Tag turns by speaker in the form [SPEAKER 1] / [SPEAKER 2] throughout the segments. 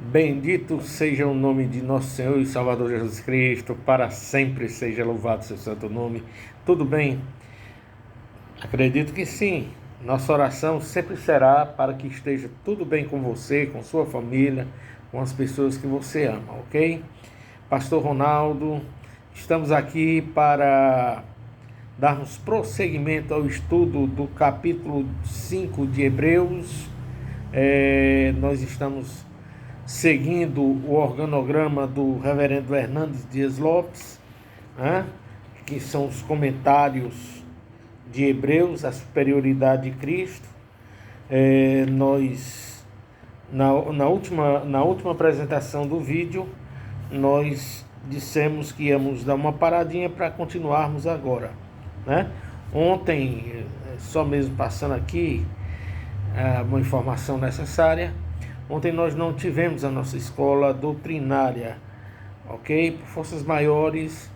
[SPEAKER 1] Bendito seja o nome de nosso Senhor e Salvador Jesus Cristo, para sempre seja louvado seu santo nome. Tudo bem? Acredito que sim. Nossa oração sempre será para que esteja tudo bem com você, com sua família, com as pessoas que você ama, ok? Pastor Ronaldo, estamos aqui para darmos prosseguimento ao estudo do capítulo 5 de Hebreus. Nós estamos seguindo o organograma do reverendo Hernandes Dias Lopes, né, que são os comentários de Hebreus, a superioridade de Cristo. Nós, na última apresentação do vídeo, nós dissemos que íamos dar uma paradinha para continuarmos agora, né? Ontem, só mesmo passando aqui uma informação necessária, ontem nós não tivemos a nossa escola doutrinária, ok? Por forças maiores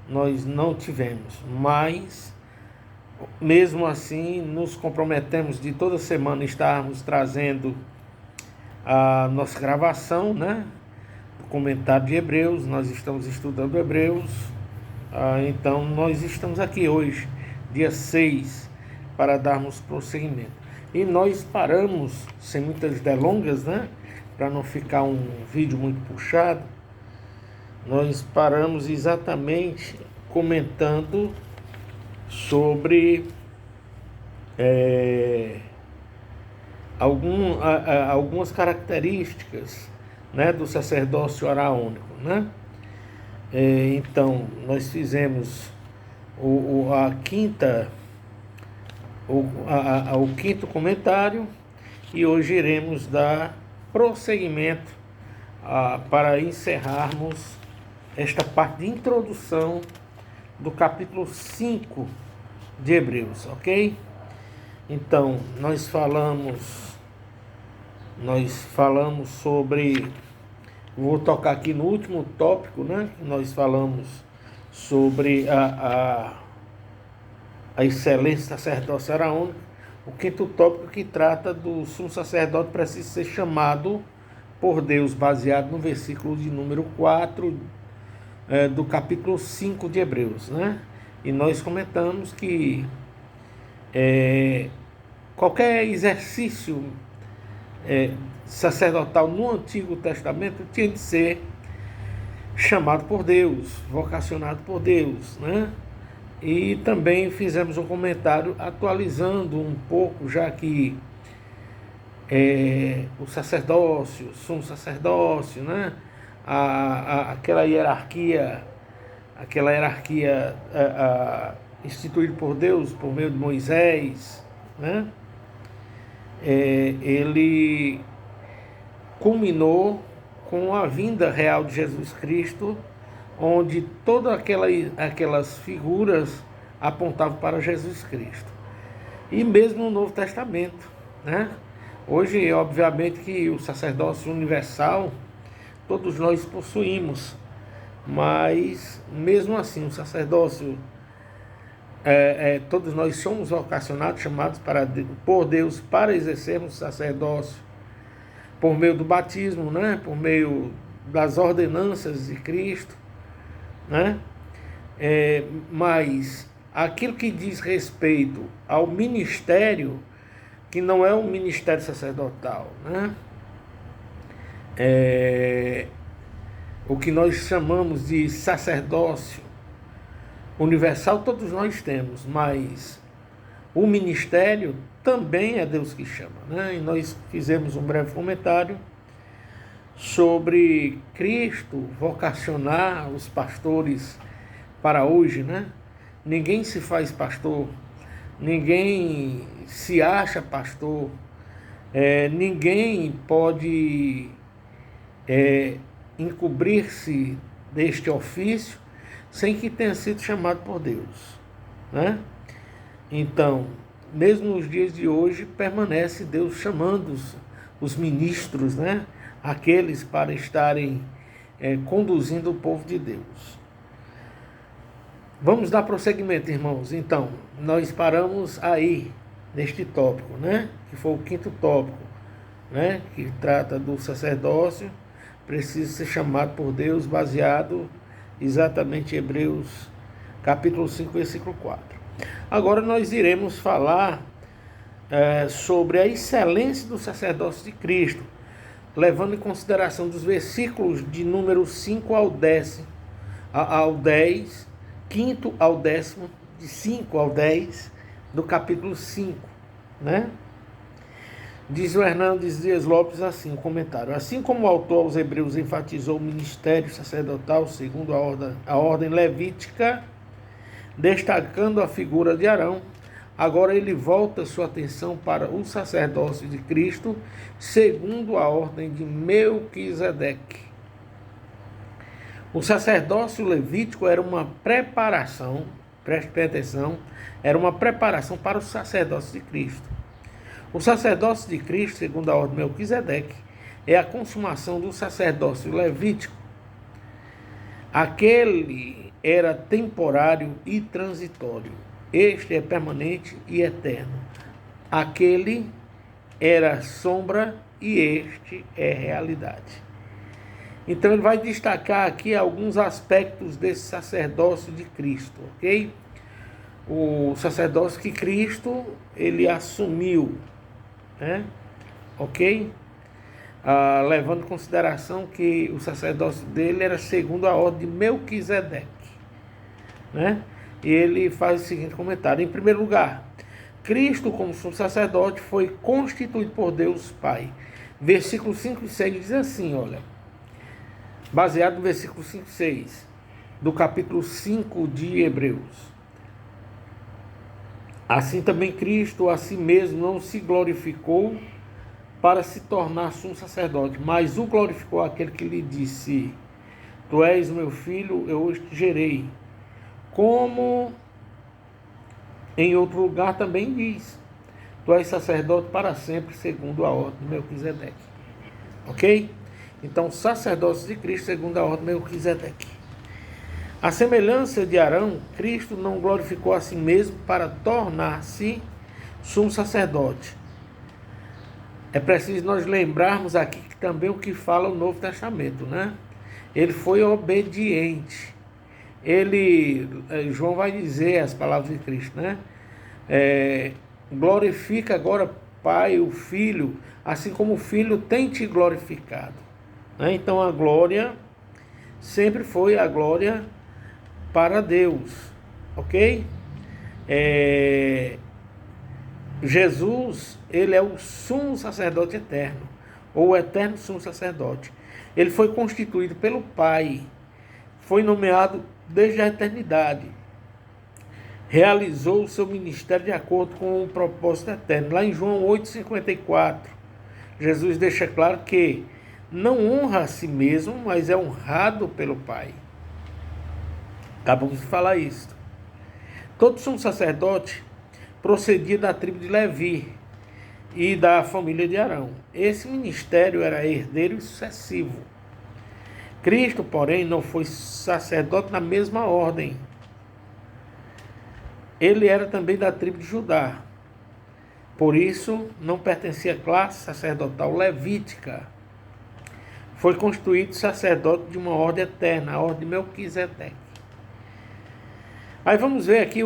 [SPEAKER 1] nós não tivemos, mas mesmo assim nos comprometemos de toda semana estarmos trazendo a nossa gravação, né? Do comentário de Hebreus. Nós estamos estudando Hebreus, então nós estamos aqui hoje, dia 6, para darmos prosseguimento. E nós paramos, sem muitas delongas, né? Para não ficar um vídeo muito puxado, nós paramos exatamente comentando sobre algumas características, né, do sacerdócio araônico, né? Então, nós fizemos o quinto comentário e hoje iremos dar prosseguimento para encerrarmos esta parte de introdução do capítulo 5 de Hebreus, ok? Então, nós falamos sobre, vou tocar aqui no último tópico, né? Nós falamos sobre a excelência sacerdócio araônico, o quinto tópico que trata do sumo sacerdote precisa ser chamado por Deus, baseado no versículo de número 4 do capítulo 5 de Hebreus, né? E nós comentamos que qualquer exercício sacerdotal no Antigo Testamento tinha de ser chamado por Deus, vocacionado por Deus, né? E também fizemos um comentário atualizando um pouco, já que o sacerdócio, sumo sacerdócio, né? Aquela hierarquia instituída por Deus por meio de Moisés, né? Ele culminou com a vinda real de Jesus Cristo, onde todas aquelas figuras apontavam para Jesus Cristo. E mesmo no Novo Testamento, né? Hoje, obviamente, que o sacerdócio universal todos nós possuímos, mas mesmo assim o sacerdócio, todos nós somos vocacionados, chamados por Deus para exercermos o sacerdócio por meio do batismo, né? Por meio das ordenanças de Cristo, né? Mas aquilo que diz respeito ao ministério, que não é um ministério sacerdotal, né? O que nós chamamos de sacerdócio universal, todos nós temos, mas o ministério também é Deus que chama, né? E nós fizemos um breve comentário sobre Cristo vocacionar os pastores para hoje, né? Ninguém se faz pastor, ninguém se acha pastor, ninguém pode encobrir-se deste ofício sem que tenha sido chamado por Deus, né? Então, mesmo nos dias de hoje, permanece Deus chamando os ministros, né? Aqueles para estarem conduzindo o povo de Deus. Vamos dar prosseguimento, irmãos. Então, nós paramos aí neste tópico, né? Que foi o quinto tópico, né? Que trata do sacerdócio precisa ser chamado por Deus, baseado exatamente em Hebreus capítulo 5, versículo 4. Agora nós iremos falar sobre a excelência do sacerdócio de Cristo, levando em consideração dos versículos de número 5 ao 10, quinto ao 10, de 5 ao 10, do capítulo 5, né? Diz o Hernandes Dias Lopes assim, um comentário: assim como o autor aos Hebreus enfatizou o ministério sacerdotal segundo a ordem levítica, destacando a figura de Arão, agora ele volta sua atenção para o sacerdócio de Cristo segundo a ordem de Melquisedeque. O sacerdócio levítico era uma preparação, preste atenção, era uma preparação para o sacerdócio de Cristo. O sacerdócio de Cristo, segundo a ordem de Melquisedeque, é a consumação do sacerdócio levítico. Aquele era temporário e transitório. Este é permanente e eterno. Aquele era sombra e este é realidade. Então ele vai destacar aqui alguns aspectos desse sacerdócio de Cristo, ok? O sacerdócio que Cristo, ele assumiu, né? Ok? Levando em consideração que o sacerdócio dele era segundo a ordem de Melquisedeque, né? E ele faz o seguinte comentário: em primeiro lugar, Cristo, como sumo sacerdote, foi constituído por Deus Pai. Versículo 5 e 6 diz assim, olha, baseado no versículo 5 e 6 do capítulo 5 de Hebreus. Assim também Cristo a si mesmo não se glorificou para se tornar sumo sacerdote, mas o glorificou aquele que lhe disse: Tu és meu filho, eu hoje te gerei. Como em outro lugar também diz: Tu és sacerdote para sempre, segundo a ordem de Melquisedeque. Ok? Então, sacerdócio de Cristo segundo a ordem de Melquisedeque. A semelhança de Arão, Cristo não glorificou a si mesmo para tornar-se sumo sacerdote. É preciso nós lembrarmos aqui que também o que fala o Novo Testamento, né? Ele foi obediente. João vai dizer as palavras de Cristo, né? Glorifica agora, Pai, o Filho, assim como o Filho tem te glorificado. Né? Então a glória sempre foi a glória para Deus, ok? Jesus, ele é o sumo sacerdote eterno, ou o eterno sumo sacerdote. Ele foi constituído pelo Pai, foi nomeado desde a eternidade, realizou o seu ministério de acordo com o propósito eterno. Lá em João 8,54, Jesus deixa claro que não honra a si mesmo, mas é honrado pelo Pai. Acabamos de falar isso. Todo sumo sacerdote procedia da tribo de Levi e da família de Arão. Esse ministério era herdeiro e sucessivo. Cristo, porém, não foi sacerdote na mesma ordem. Ele era também da tribo de Judá. Por isso, não pertencia à classe sacerdotal levítica. Foi constituído sacerdote de uma ordem eterna, a ordem de Melquisedeque. Aí vamos ver aqui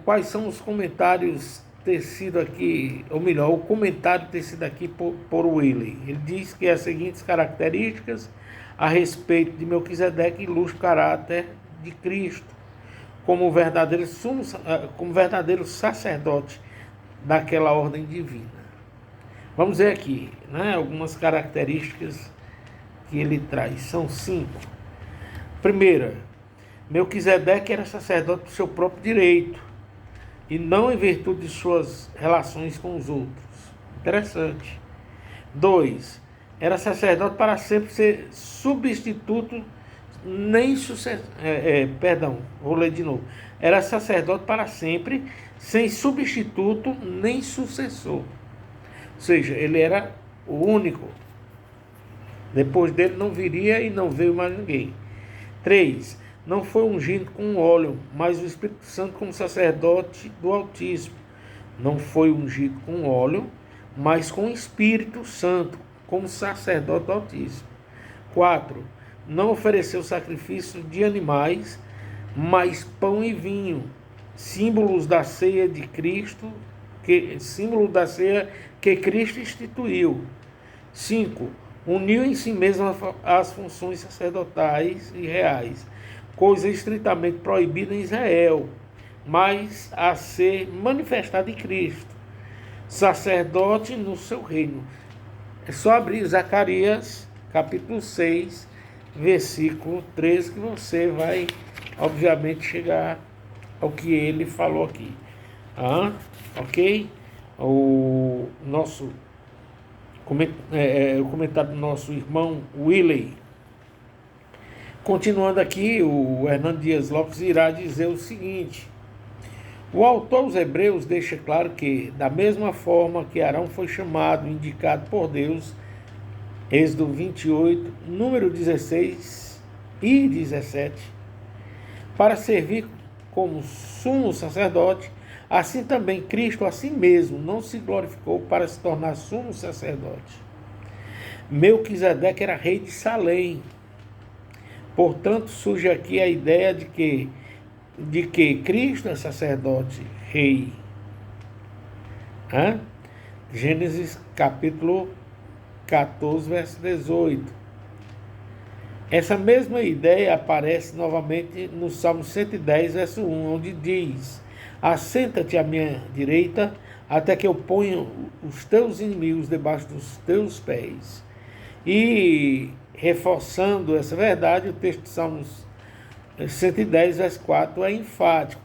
[SPEAKER 1] quais são os comentários tecido aqui, ou melhor, o comentário tecido aqui por Wiley. Ele diz que as seguintes características a respeito de Melquisedeque ilustram o caráter de Cristo como verdadeiro sacerdote daquela ordem divina. Vamos ver aqui, né, algumas características que ele traz. São 5. Primeira, Melquisedeque era sacerdote por seu próprio direito e não em virtude de suas relações com os outros. Interessante. 2. Era sacerdote para sempre ser substituto, nem sucessor. Vou ler de novo. Era sacerdote para sempre, sem substituto nem sucessor. Ou seja, ele era o único. Depois dele não viria e não veio mais ninguém. 3. Não foi ungido com óleo, mas o Espírito Santo como sacerdote do Altíssimo. Não foi ungido com óleo, mas com o Espírito Santo como sacerdote do Altíssimo. 4. Não ofereceu sacrifício de animais, mas pão e vinho, símbolos da ceia de Cristo, símbolo da ceia que Cristo instituiu. 5. Uniu em si mesmo as funções sacerdotais e reais, coisa estritamente proibida em Israel, mas a ser manifestada em Cristo, sacerdote no seu reino. É só abrir Zacarias, capítulo 6, versículo 13, que você vai, obviamente, chegar ao que ele falou aqui. Ok? O comentário do nosso irmão Willey. Continuando aqui, o Hernando Dias Lopes irá dizer o seguinte: o autor aos Hebreus deixa claro que, da mesma forma que Arão foi chamado, indicado por Deus, Êxodo 28, número 16 e 17, para servir como sumo sacerdote, assim também Cristo a si mesmo não se glorificou para se tornar sumo sacerdote. Melquisedeque era rei de Salém. Portanto, surge aqui a ideia de que Cristo é sacerdote, rei. Gênesis capítulo 14, verso 18. Essa mesma ideia aparece novamente no Salmo 110, verso 1, onde diz: assenta-te à minha direita, até que eu ponha os teus inimigos debaixo dos teus pés. E, reforçando essa verdade, o texto de Salmos 110, verso 4 é enfático: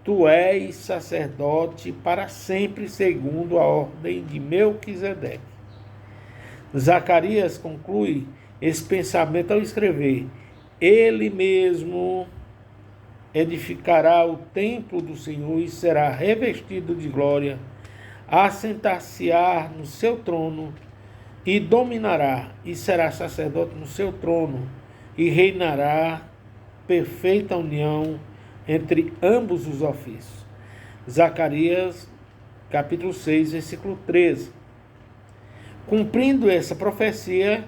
[SPEAKER 1] tu és sacerdote para sempre, segundo a ordem de Melquisedeque. Zacarias conclui esse pensamento ao escrever: ele mesmo edificará o templo do Senhor e será revestido de glória, assentar-se-á no seu trono e dominará, e será sacerdote no seu trono, e reinará perfeita união entre ambos os ofícios. Zacarias, capítulo 6, versículo 13. Cumprindo essa profecia,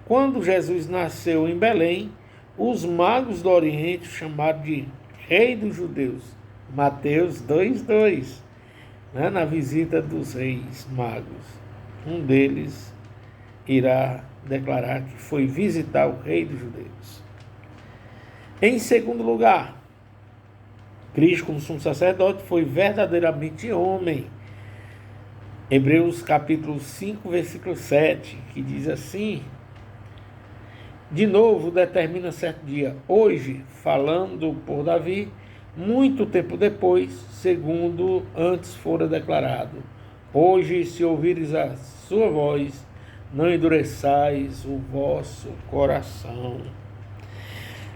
[SPEAKER 1] quando Jesus nasceu em Belém, os magos do Oriente o chamaram de Rei dos Judeus. Mateus 2:2, na visita dos reis magos. Um deles irá declarar que foi visitar o Rei dos Judeus. Em segundo lugar, Cristo, como sumo sacerdote, foi verdadeiramente homem. Hebreus capítulo 5, versículo 7, que diz assim: de novo determina certo dia, hoje, falando por Davi, muito tempo depois, segundo antes fora declarado: hoje, se ouvires a sua voz, não endureçais o vosso coração.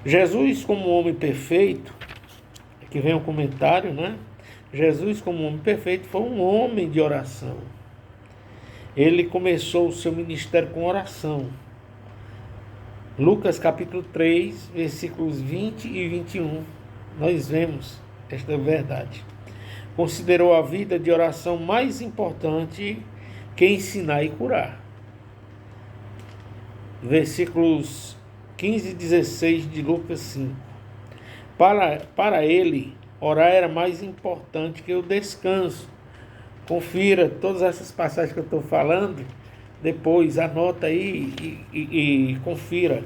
[SPEAKER 1] Jesus, como homem perfeito, aqui vem um comentário, Jesus, como homem perfeito, foi um homem de oração. Ele começou o seu ministério com oração. Lucas capítulo 3, versículos 20 e 21, nós vemos esta verdade. Considerou a vida de oração mais importante que ensinar e curar. Versículos 15 e 16 de Lucas 5. Para ele, orar era mais importante que o descanso. Confira todas essas passagens que eu estou falando, depois anota aí e confira.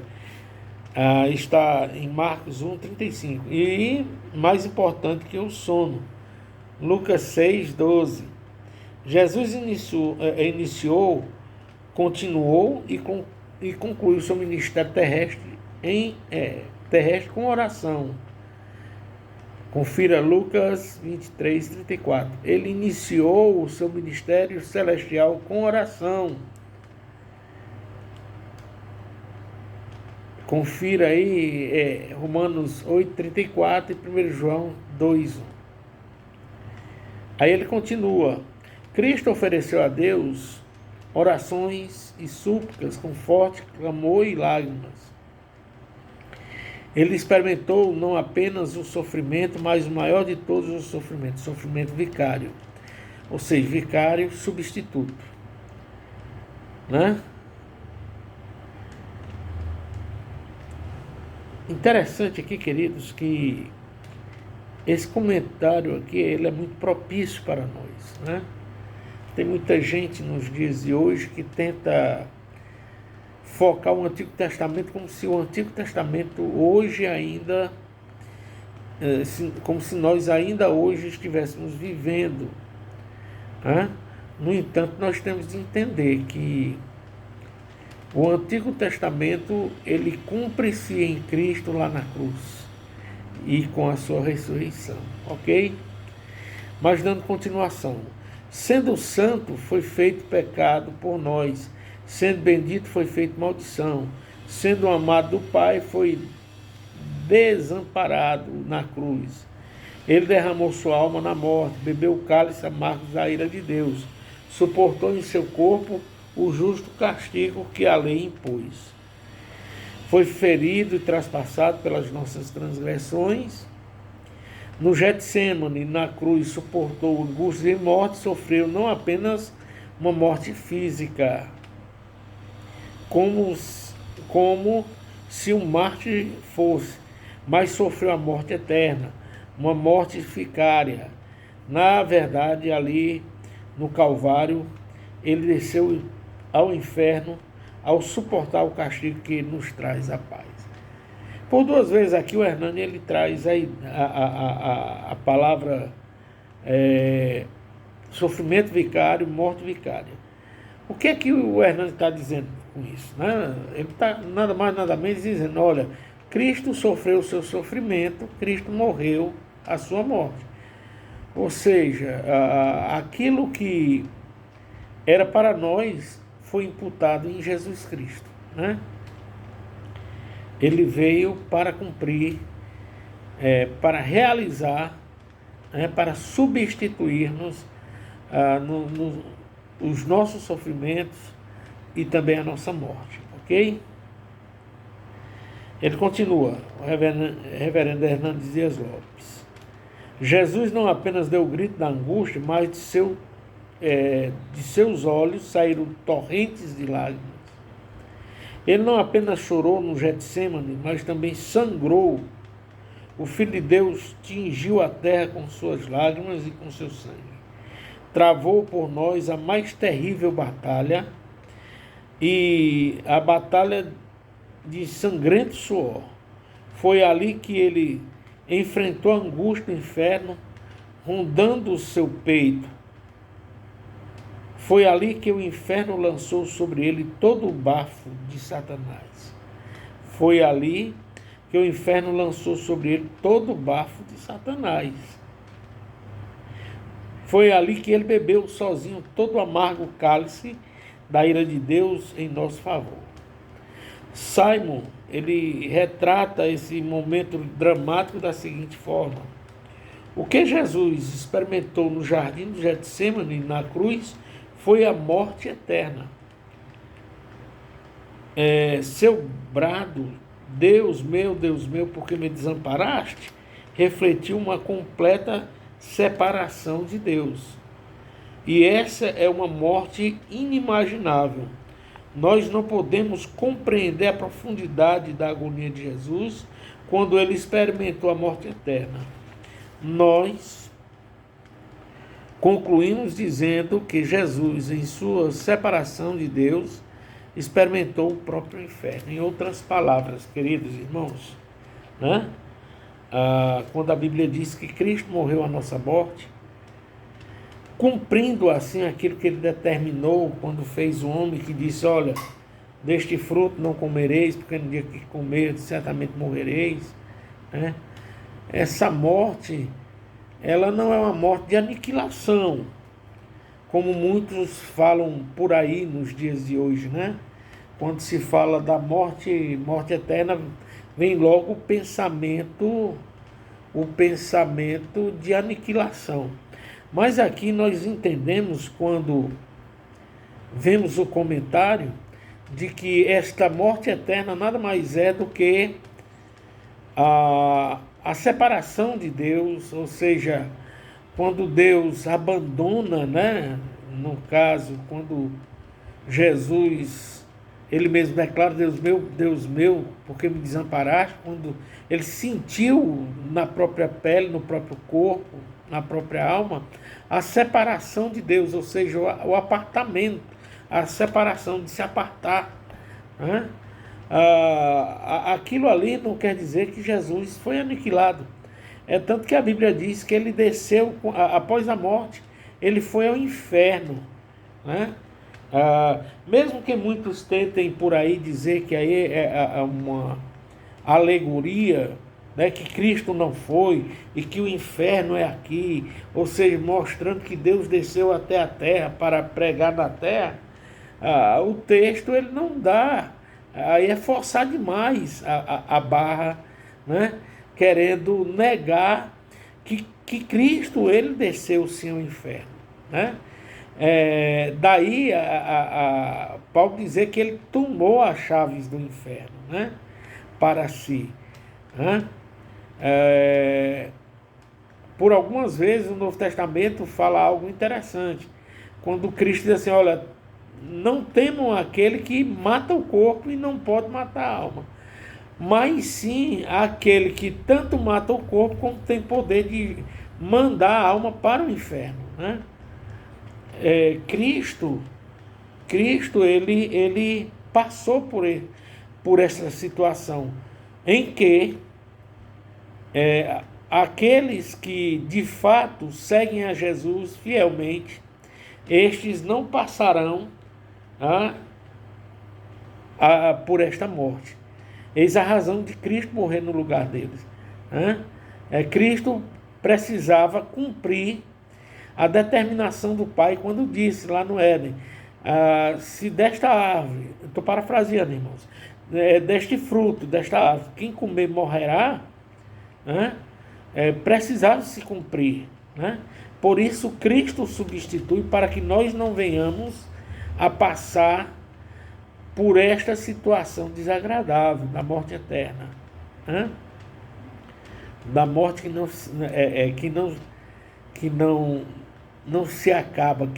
[SPEAKER 1] Está em Marcos 1:35. E mais importante que o sono. Lucas 6:12. Jesus iniciou, continuou e concluiu seu ministério terrestre com oração. Confira Lucas 23:34. Ele iniciou o seu ministério celestial com oração. Confira aí Romanos 8:34 e 1 João 2:1. Aí ele continua: Cristo ofereceu a Deus orações e súplicas com forte clamor e lágrimas. Ele experimentou não apenas o sofrimento, mas o maior de todos os sofrimentos, sofrimento vicário, ou seja, vicário substituto, interessante aqui, queridos, que esse comentário aqui, ele é muito propício para nós, né? Tem muita gente nos dias de hoje que tenta focar o Antigo Testamento como se o Antigo Testamento hoje ainda, como se nós ainda hoje estivéssemos vivendo, né? No entanto, nós temos de entender que o Antigo Testamento, ele cumpre-se em Cristo lá na cruz e com a sua ressurreição, ok? Mas dando continuação, sendo santo foi feito pecado por nós, sendo bendito foi feito maldição, sendo amado do Pai foi desamparado na cruz. Ele derramou sua alma na morte, bebeu o cálice amargo da ira de Deus, suportou em seu corpo o justo castigo que a lei impôs. Foi ferido e traspassado pelas nossas transgressões. No Getsêmani, na cruz, suportou angústia e morte, sofreu não apenas uma morte física, como se um mártir fosse, mas sofreu a morte eterna, uma morte vicária. Na verdade, ali no Calvário, ele desceu ao inferno ao suportar o castigo que nos traz a paz. Por duas vezes aqui o Hernani ele traz a palavra sofrimento vicário, morte vicária. O que é que o Hernani está dizendo com isso? Né? Ele está nada mais nada menos dizendo, olha, Cristo sofreu o seu sofrimento, Cristo morreu a sua morte. Ou seja, aquilo que era para nós foi imputado em Jesus Cristo, né? Ele veio para cumprir, para realizar, para substituir-nos os nossos sofrimentos e também a nossa morte, ok? Ele continua, o reverendo Hernandes Dias Lopes. Jesus não apenas deu o grito da angústia, mas de seus olhos saíram torrentes de lágrimas. Ele não apenas chorou no Getsêmani, mas também sangrou. O Filho de Deus tingiu a terra com suas lágrimas e com seu sangue. Travou por nós a mais terrível batalha, e a batalha de sangrento suor. Foi ali que ele enfrentou a angústia do inferno, rondando o seu peito. Foi ali que o inferno lançou sobre ele todo o bafo de Satanás. Foi ali que o inferno lançou sobre ele todo o bafo de Satanás. Foi ali que ele bebeu sozinho todo o amargo cálice da ira de Deus em nosso favor. Simon, ele retrata esse momento dramático da seguinte forma: o que Jesus experimentou no jardim do Getsêmani, na cruz, foi a morte eterna. Seu brado, Deus meu, por que me desamparaste, refletiu uma completa separação de Deus. E essa é uma morte inimaginável. Nós não podemos compreender a profundidade da agonia de Jesus quando ele experimentou a morte eterna. Nós concluímos dizendo que Jesus, em sua separação de Deus, experimentou o próprio inferno. Em outras palavras, queridos irmãos, né? Quando a Bíblia diz que Cristo morreu a nossa morte, cumprindo assim aquilo que ele determinou quando fez o homem, que disse, olha, deste fruto não comereis, porque no dia que comer certamente morrereis, né? Essa morte, ela não é uma morte de aniquilação, como muitos falam por aí nos dias de hoje, né? Quando se fala da morte eterna, vem logo o pensamento de aniquilação. Mas aqui nós entendemos, quando vemos o comentário, de que esta morte eterna nada mais é do que a separação de Deus, ou seja, quando Deus abandona, né? No caso, quando Jesus Ele mesmo declara: Deus meu, por que me desamparaste? Quando ele sentiu na própria pele, no próprio corpo, na própria alma, a separação de Deus, ou seja, o apartamento, a separação de se apartar, né? Aquilo ali não quer dizer que Jesus foi aniquilado. É tanto que a Bíblia diz que ele desceu, após a morte, ele foi ao inferno, né? Mesmo que muitos tentem por aí dizer que aí é uma alegoria, né, que Cristo não foi e que o inferno é aqui, ou seja, mostrando que Deus desceu até a terra para pregar na terra, o texto ele não dá, aí é forçar demais a barra, né, querendo negar que Cristo ele desceu sim ao inferno, né? Daí Paulo dizer que ele tomou as chaves do inferno, né, para si, né? Por algumas vezes o Novo Testamento fala algo interessante, quando Cristo diz assim: olha, não temam aquele que mata o corpo e não pode matar a alma, mas sim aquele que tanto mata o corpo como tem poder de mandar a alma para o inferno, né? Cristo ele passou por essa situação em que aqueles que de fato seguem a Jesus fielmente, estes não passarão por esta morte. Eis a razão de Cristo morrer no lugar deles. Cristo precisava cumprir a determinação do Pai quando disse lá no Éden: se desta árvore, estou parafraseando, irmãos, deste fruto, desta árvore, quem comer morrerá, precisava se cumprir, né? Por isso Cristo substitui para que nós não venhamos a passar por esta situação desagradável da morte eterna, da morte que não se acaba.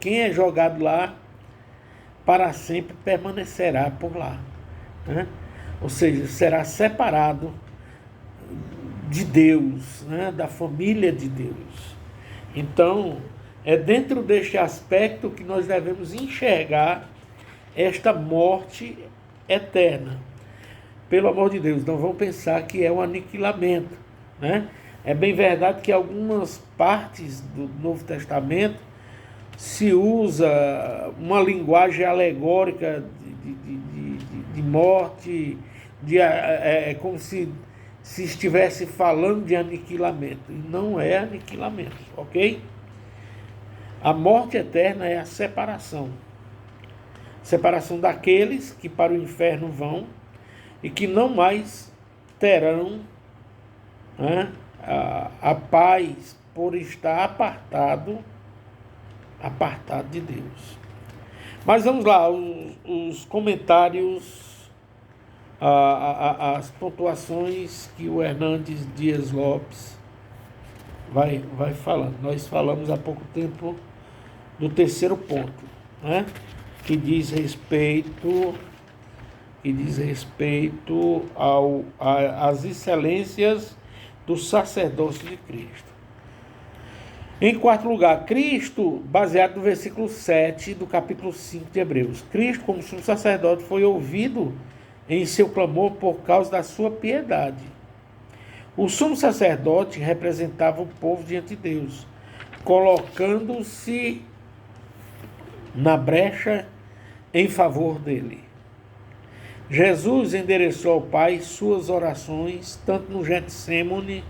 [SPEAKER 1] Quem é jogado lá para sempre permanecerá por lá, né? Ou seja, será separado de Deus, né? Da família de Deus. Então, é dentro deste aspecto que nós devemos enxergar esta morte eterna. Pelo amor de Deus, não vão pensar que é um aniquilamento, né? É bem verdade que algumas partes do Novo Testamento se usa uma linguagem alegórica de morte, como se estivesse falando de aniquilamento. E não é aniquilamento, ok? A morte eterna é a separação. Separação daqueles que para o inferno vão e que não mais terão, né, a paz por estar apartado de Deus. Mas vamos lá, os comentários, as pontuações que o Hernandes Dias Lopes vai falando. Nós falamos há pouco tempo do terceiro ponto, né, que diz respeito às excelências do sacerdócio de Cristo. Em quarto lugar, Cristo, baseado no versículo 7 do capítulo 5 de Hebreus. Cristo, como sumo sacerdote, foi ouvido em seu clamor por causa da sua piedade. O sumo sacerdote representava o povo diante de Deus, colocando-se na brecha em favor dele. Jesus endereçou ao Pai suas orações, tanto no Getsemane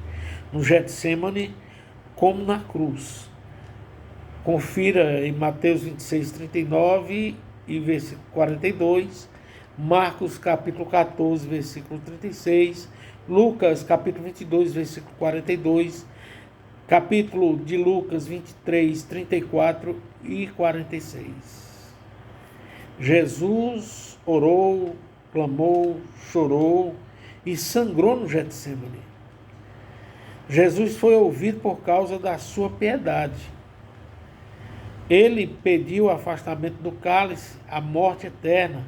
[SPEAKER 1] como na cruz. Confira em Mateus 26, 39 e versículo 42, Marcos capítulo 14, versículo 36, Lucas capítulo 22, versículo 42, capítulo de Lucas 23, 34 e 46. Jesus orou, clamou, chorou e sangrou no Getsemane. Jesus foi ouvido por causa da sua piedade. Ele pediu o afastamento do cálice, a morte eterna,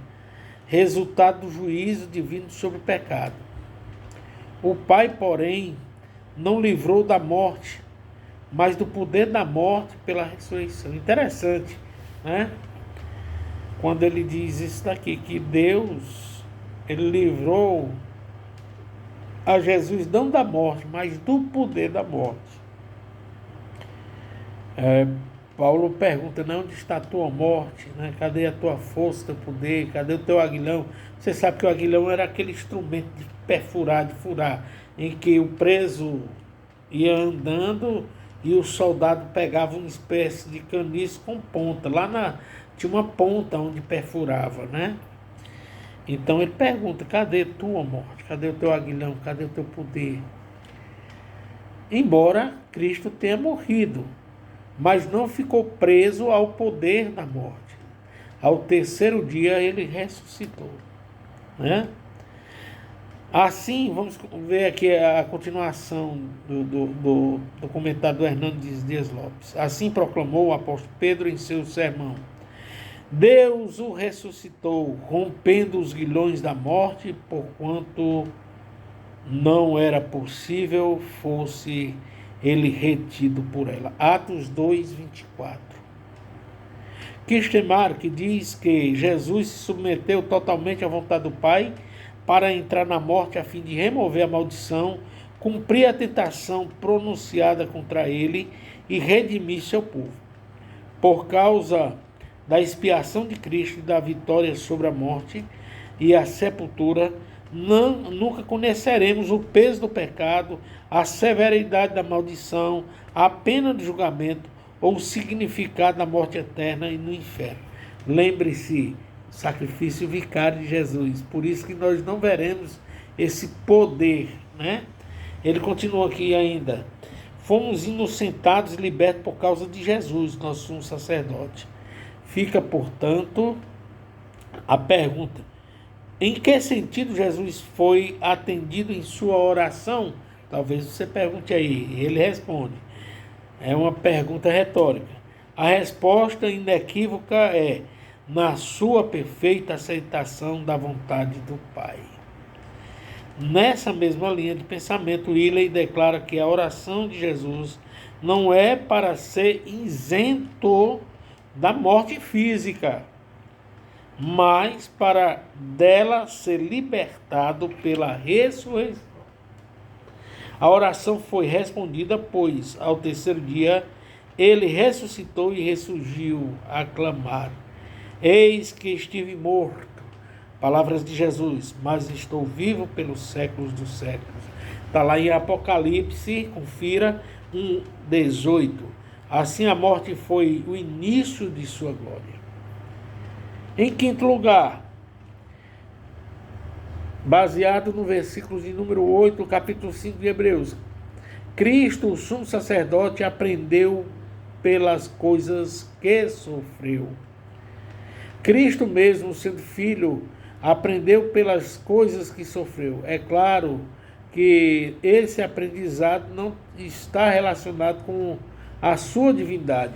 [SPEAKER 1] resultado do juízo divino sobre o pecado. O Pai, porém, não livrou da morte, mas do poder da morte pela ressurreição. Interessante, né? Quando ele diz isso daqui, que Deus, ele livrou a Jesus não da morte, mas do poder da morte. Paulo pergunta, né, onde está a tua morte? Né? Cadê a tua força, teu poder? Cadê o teu aguilhão? Você sabe que o aguilhão era aquele instrumento de perfurar, de furar, em que o preso ia andando e o soldado pegava uma espécie de caniço com ponta. Tinha uma ponta onde perfurava, né? Então ele pergunta, cadê tua morte? Cadê o teu aguilhão? Cadê o teu poder? Embora Cristo tenha morrido, mas não ficou preso ao poder da morte. Ao terceiro dia ele ressuscitou, né? Assim, vamos ver aqui a continuação do comentário do Hernandes Dias Lopes. Assim proclamou o apóstolo Pedro em seu sermão: Deus o ressuscitou, rompendo os grilhões da morte, porquanto não era possível fosse ele retido por ela. Atos 2:24. Kistemar, que diz que Jesus se submeteu totalmente à vontade do Pai para entrar na morte a fim de remover a maldição, cumprir a tentação pronunciada contra ele e redimir seu povo. Por causa da expiação de Cristo e da vitória sobre a morte e a sepultura, nunca conheceremos o peso do pecado, a severidade da maldição, a pena de julgamento ou o significado da morte eterna e no inferno. Lembre-se, sacrifício vicário de Jesus. Por isso que nós não veremos esse poder, né? Ele continua aqui ainda. Fomos inocentados e libertos por causa de Jesus, nosso sumo sacerdote. Fica, portanto, a pergunta: em que sentido Jesus foi atendido em sua oração? Talvez você pergunte aí. Ele responde. É uma pergunta retórica. A resposta inequívoca é: na sua perfeita aceitação da vontade do Pai. Nessa mesma linha de pensamento, Willey declara que a oração de Jesus não é para ser isento da morte física, mas para dela ser libertado pela ressurreição. A oração foi respondida, pois ao terceiro dia ele ressuscitou e ressurgiu a clamar: eis que estive morto. Palavras de Jesus: mas estou vivo pelos séculos dos séculos. Está lá em Apocalipse, confira, 1:18. Assim a morte foi o início de sua glória. Em quinto lugar, baseado no versículo de número 8, do capítulo 5 de Hebreus, Cristo, o sumo sacerdote, aprendeu pelas coisas que sofreu. Cristo mesmo, sendo filho, aprendeu pelas coisas que sofreu. É claro que esse aprendizado não está relacionado com a sua divindade,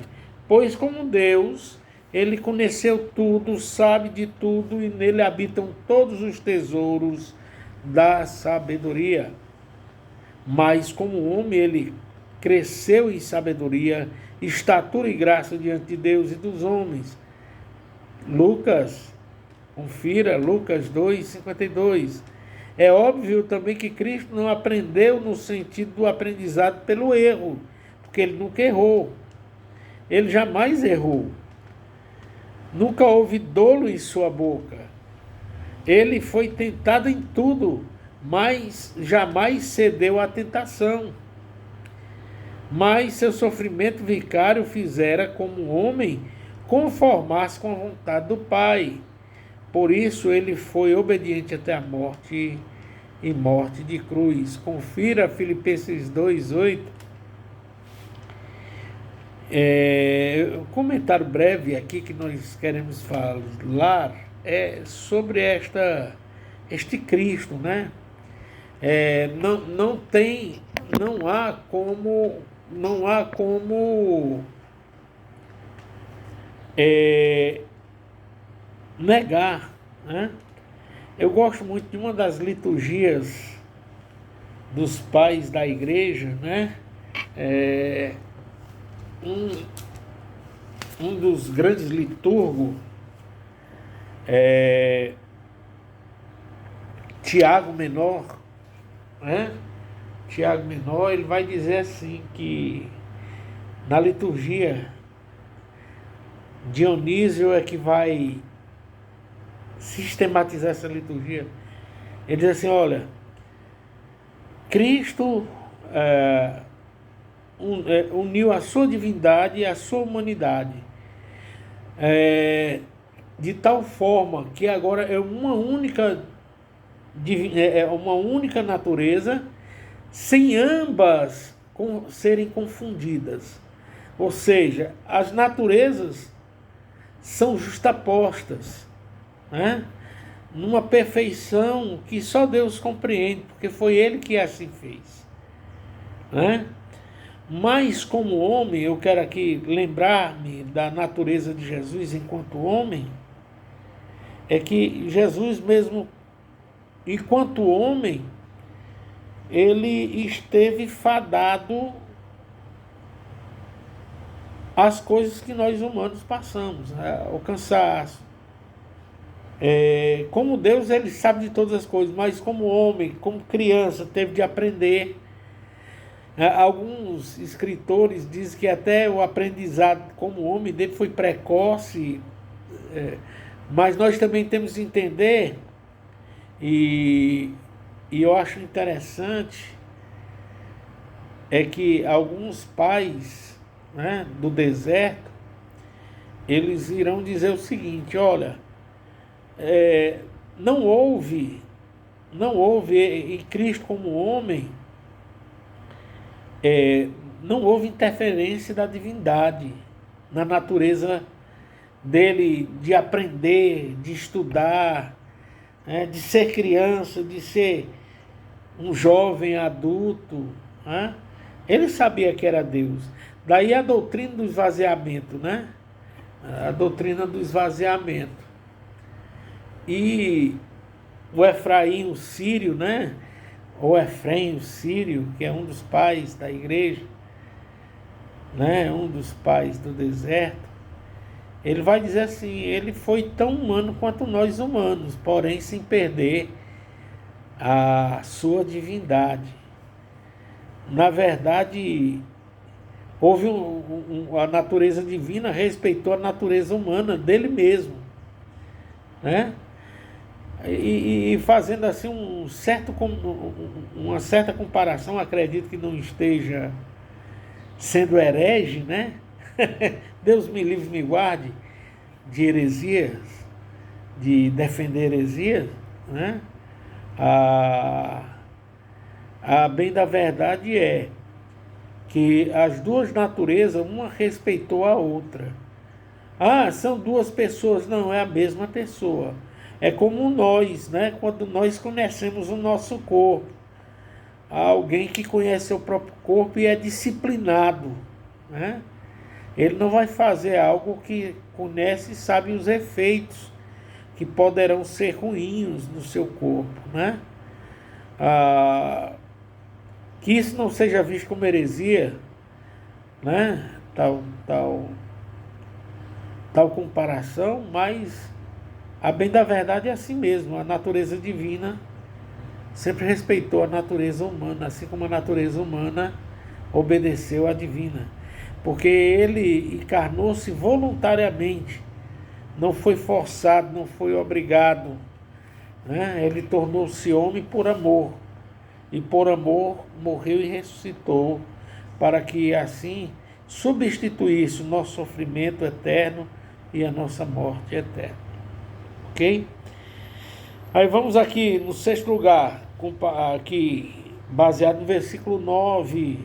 [SPEAKER 1] pois como Deus, ele conheceu tudo, sabe de tudo e nele habitam todos os tesouros da sabedoria. Mas como homem, ele cresceu em sabedoria, estatura e graça diante de Deus e dos homens. Lucas, confira, Lucas 2:52. É óbvio também que Cristo não aprendeu no sentido do aprendizado pelo erro, porque ele nunca errou. Ele jamais errou. Nunca houve dolo em sua boca. Ele foi tentado em tudo, mas jamais cedeu à tentação. Mas seu sofrimento vicário fizera, como homem, conformar-se com a vontade do Pai. Por isso ele foi obediente até a morte e morte de cruz. Confira Filipenses 2:8. Um comentário breve aqui que nós queremos falar é sobre este Cristo, né? Não há como negar, né? Eu gosto muito de uma das liturgias dos pais da igreja, né? Um, um dos grandes liturgos, Tiago Menor, né? Tiago Menor, ele vai dizer assim que na liturgia Dionísio é que vai sistematizar essa liturgia. Ele diz assim, olha, Cristo uniu a sua divindade e a sua humanidade de tal forma que agora é uma única natureza, sem ambas serem confundidas. Ou seja, as naturezas são justapostas, né? Numa perfeição que só Deus compreende, porque foi Ele que assim fez, né? Mas como homem, eu quero aqui lembrar-me da natureza de Jesus enquanto homem, é que Jesus mesmo, enquanto homem, ele esteve fadado às coisas que nós humanos passamos, né? O cansaço. Como Deus, ele sabe de todas as coisas, mas como homem, como criança, teve de aprender. Alguns escritores dizem que até o aprendizado como homem dele foi precoce, mas nós também temos que entender, e eu acho interessante, é que alguns pais, né, do deserto, eles irão dizer o seguinte, olha, não houve em Cristo como homem, não houve interferência da divindade na natureza dele de aprender, de estudar, né, de ser criança, de ser um jovem adulto, né? Ele sabia que era Deus. Daí a doutrina do esvaziamento, né? A doutrina do esvaziamento. E o Efraim, o sírio, né? Ou Efrém, o sírio, que é um dos pais da igreja, né? Um dos pais do deserto, ele vai dizer assim, ele foi tão humano quanto nós humanos, porém sem perder a sua divindade. Na verdade, houve a natureza divina respeitou a natureza humana dele mesmo, né? E fazendo assim uma certa comparação, acredito que não esteja sendo herege, né? Deus me livre, me guarde de heresias, de defender heresias, né? A bem da verdade é que as duas naturezas, uma respeitou a outra. São duas pessoas, não, é a mesma pessoa. É como nós, né? Quando nós conhecemos o nosso corpo. Há alguém que conhece o próprio corpo e é disciplinado, né? Ele não vai fazer algo que conhece e sabe os efeitos que poderão ser ruins no seu corpo, né? Que isso não seja visto como heresia, né? Tal comparação, mas a bem da verdade é assim mesmo. A natureza divina sempre respeitou a natureza humana, assim como a natureza humana obedeceu à divina, porque ele encarnou-se voluntariamente, não foi forçado, não foi obrigado, né? Ele tornou-se homem por amor, e por amor morreu e ressuscitou, para que assim substituísse o nosso sofrimento eterno e a nossa morte eterna. Ok? Aí vamos aqui no sexto lugar, aqui baseado no versículo 9,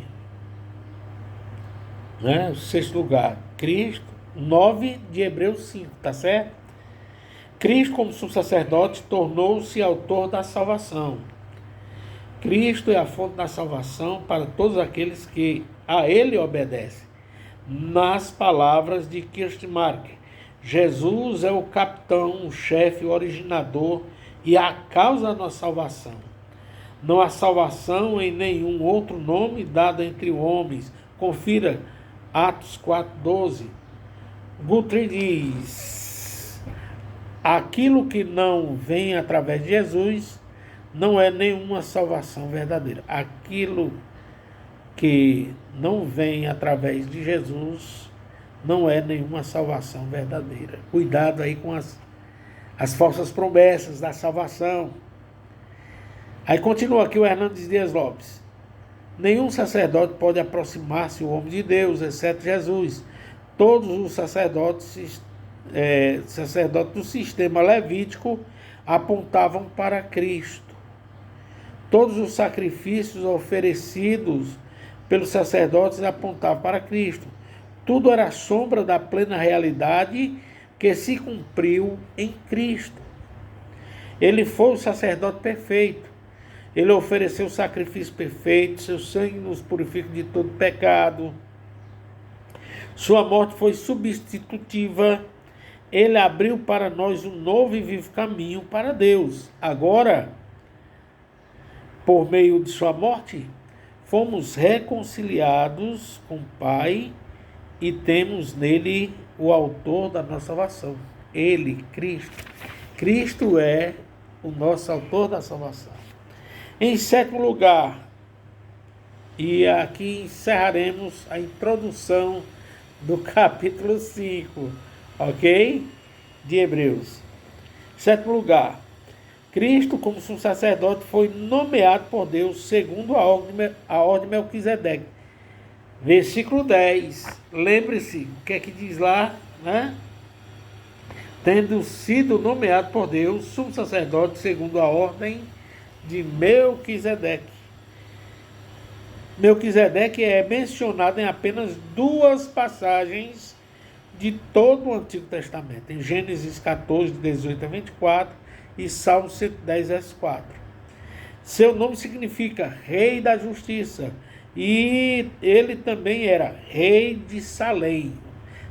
[SPEAKER 1] né? O sexto lugar, Cristo, 9 de Hebreus 5, tá certo? Cristo, como sumo sacerdote, tornou-se autor da salvação. Cristo é a fonte da salvação para todos aqueles que a Ele obedecem. Nas palavras de Kirsten Mark, Jesus é o capitão, o chefe, o originador e a causa da nossa salvação. Não há salvação em nenhum outro nome dado entre homens. Confira Atos 4:12. Guthrie diz: aquilo que não vem através de Jesus não é nenhuma salvação verdadeira. Aquilo que não vem através de Jesus não é nenhuma salvação verdadeira. Cuidado aí com as falsas promessas da salvação. Aí continua aqui o Hernandes Dias Lopes. Nenhum sacerdote pode aproximar-se ao homem de Deus, exceto Jesus. Todos os sacerdotes do sistema levítico apontavam para Cristo. Todos os sacrifícios oferecidos pelos sacerdotes apontavam para Cristo. Tudo era sombra da plena realidade que se cumpriu em Cristo. Ele foi o sacerdote perfeito. Ele ofereceu o sacrifício perfeito, seu sangue nos purifica de todo pecado. Sua morte foi substitutiva. Ele abriu para nós um novo e vivo caminho para Deus. Agora, por meio de sua morte, fomos reconciliados com o Pai e temos nele o autor da nossa salvação. Ele, Cristo. Cristo é o nosso autor da salvação. Em sétimo lugar, e aqui encerraremos a introdução do capítulo 5, ok? De Hebreus. Sétimo lugar, Cristo, como sumo sacerdote, foi nomeado por Deus segundo a ordem de Melquisedeque. Versículo 10. Lembre-se, o que é que diz lá, né? Tendo sido nomeado por Deus, sumo sacerdote segundo a ordem de Melquisedeque. Melquisedeque é mencionado em apenas duas passagens de todo o Antigo Testamento, em Gênesis 14, 18 a 24 e Salmo 110, verso 4. Seu nome significa Rei da Justiça e ele também era Rei de Salém.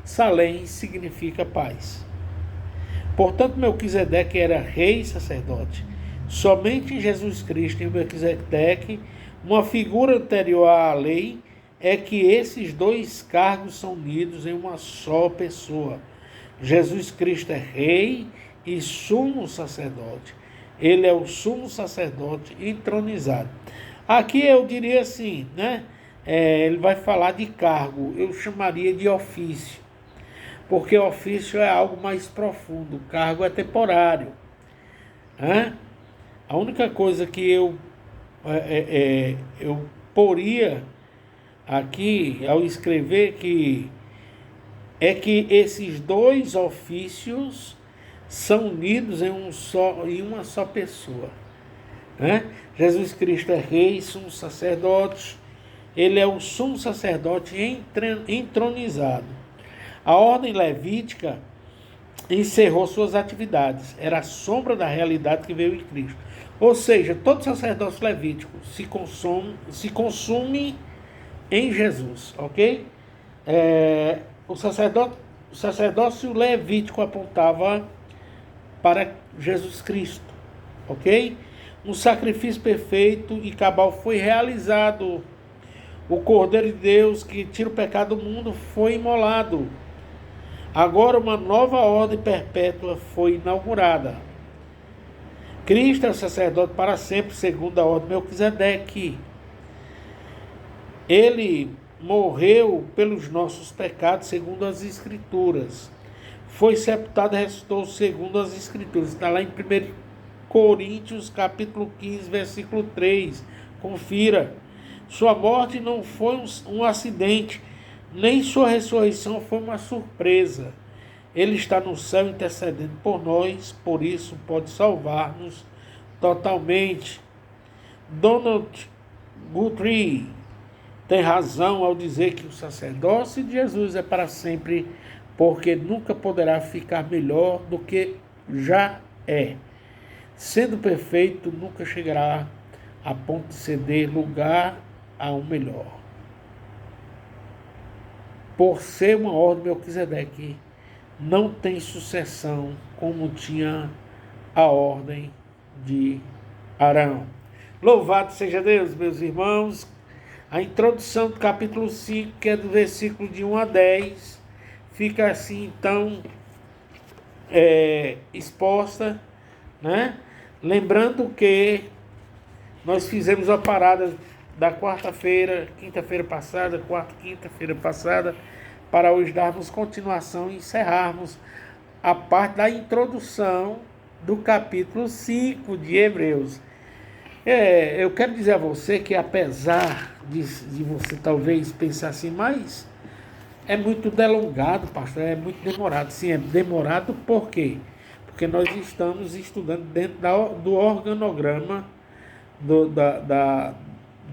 [SPEAKER 1] Salém significa paz. Portanto, Melquisedeque era rei e sacerdote. Somente em Jesus Cristo e Melquisedeque, uma figura anterior à lei, é que esses dois cargos são unidos em uma só pessoa. Jesus Cristo é rei e sumo sacerdote. Ele é o sumo sacerdote entronizado. Aqui eu diria assim, né? Ele vai falar de cargo, eu chamaria de ofício. Porque ofício é algo mais profundo, o cargo é temporário. A única coisa que eu poria aqui ao escrever que esses dois ofícios são unidos em uma só pessoa. Jesus Cristo é rei, sumo sacerdote, ele é o sumo sacerdote entronizado. A ordem levítica encerrou suas atividades, era a sombra da realidade que veio em Cristo. Ou seja, todo sacerdócio levítico se consume em Jesus, ok? O sacerdócio levítico apontava para Jesus Cristo, ok? Um sacrifício perfeito e cabal foi realizado. O Cordeiro de Deus que tira o pecado do mundo foi imolado. Agora uma nova ordem perpétua foi inaugurada. Cristo é o sacerdote para sempre, segundo a ordem de Melquisedeque. Ele morreu pelos nossos pecados, segundo as Escrituras. Foi sepultado e ressuscitou, segundo as Escrituras. Está lá em 1 Coríntios, capítulo 15, versículo 3. Confira. Sua morte não foi um acidente, nem sua ressurreição foi uma surpresa. Ele está no céu intercedendo por nós, por isso pode salvar-nos totalmente. Donald Guthrie tem razão ao dizer que o sacerdócio de Jesus é para sempre, porque nunca poderá ficar melhor do que já é. Sendo perfeito, nunca chegará a ponto de ceder lugar a um melhor. Por ser uma ordem de Melquisedeque, não tem sucessão como tinha a ordem de Arão. Louvado seja Deus, meus irmãos. A introdução do capítulo 5, que é do versículo de 1 a 10, fica assim, então, exposta, né? Lembrando que nós fizemos a parada da quarta-feira, quinta-feira passada, quinta-feira passada, para hoje darmos continuação e encerrarmos a parte da introdução do capítulo 5 de Hebreus. Eu quero dizer a você que, apesar de você talvez pensar assim, mas é muito delongado, pastor, é muito demorado. Sim, é demorado por quê? Porque nós estamos estudando dentro do organograma do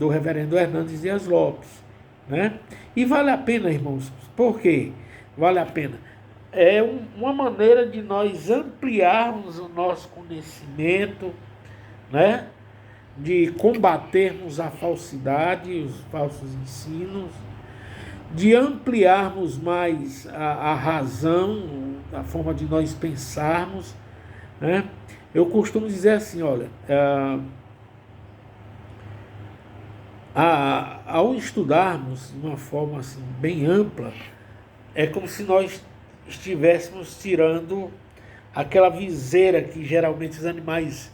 [SPEAKER 1] reverendo Hernandes Dias Lopes, né? E vale a pena, irmãos. Por quê? Vale a pena. É uma maneira de nós ampliarmos o nosso conhecimento, né? De combatermos a falsidade, os falsos ensinos, de ampliarmos mais a razão, a forma de nós pensarmos, né? Eu costumo dizer assim, olha, ao estudarmos de uma forma assim, bem ampla, é como se nós estivéssemos tirando aquela viseira que geralmente os animais,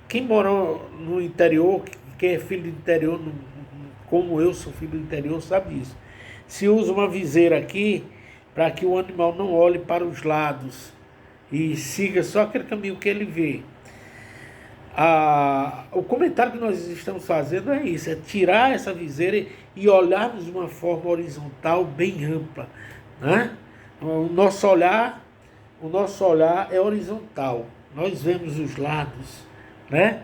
[SPEAKER 1] quem mora no interior, quem é filho do interior, como eu sou filho do interior, sabe disso. Se usa uma viseira aqui para que o animal não olhe para os lados e siga só aquele caminho que ele vê. O comentário que nós estamos fazendo é isso, é tirar essa viseira e olharmos de uma forma horizontal bem ampla, né? O nosso olhar é horizontal, nós vemos os lados, né?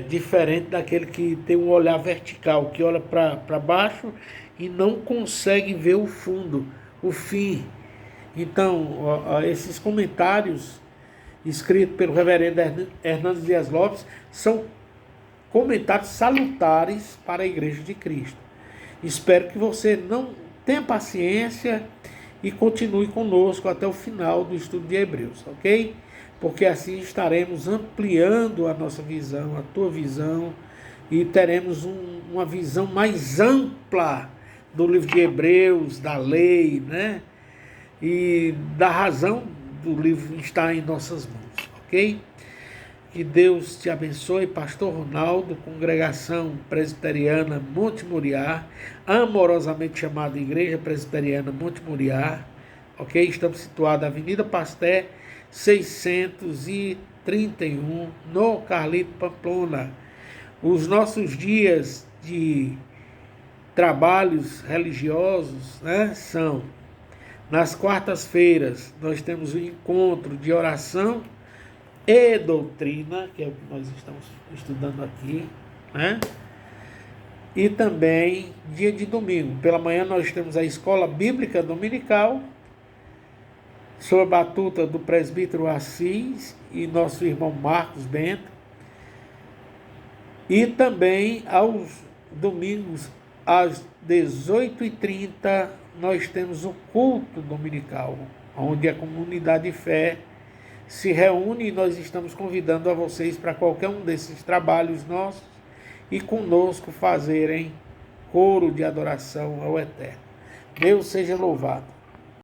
[SPEAKER 1] Diferente daquele que tem um olhar vertical, que olha para baixo e não consegue ver o fundo, o fim. Então, esses comentários escritos pelo reverendo Hernandes Dias Lopes são comentários salutares para a Igreja de Cristo. Espero que você não tenha paciência e continue conosco até o final do estudo de Hebreus, ok? Porque assim estaremos ampliando a nossa visão, a tua visão, e teremos uma visão mais ampla do livro de Hebreus, da lei, né? E da razão do livro está em nossas mãos, ok? Que Deus te abençoe, Pastor Ronaldo, Congregação Presbiteriana Monte Moriá, amorosamente chamada Igreja Presbiteriana Monte Moriá, ok? Estamos situados na Avenida Pasteur, 631, no Carlito Pamplona. Os nossos dias de trabalhos religiosos, né, são nas quartas-feiras. Nós temos um encontro de oração e doutrina, que é o que nós estamos estudando aqui, né? E também dia de domingo. Pela manhã nós temos a escola bíblica dominical, sob a batuta do presbítero Assis e nosso irmão Marcos Bento. E também aos domingos, às 18h30, nós temos o culto dominical, onde a comunidade de fé se reúne, e nós estamos convidando a vocês para qualquer um desses trabalhos nossos e conosco fazerem coro de adoração ao Eterno. Deus seja louvado.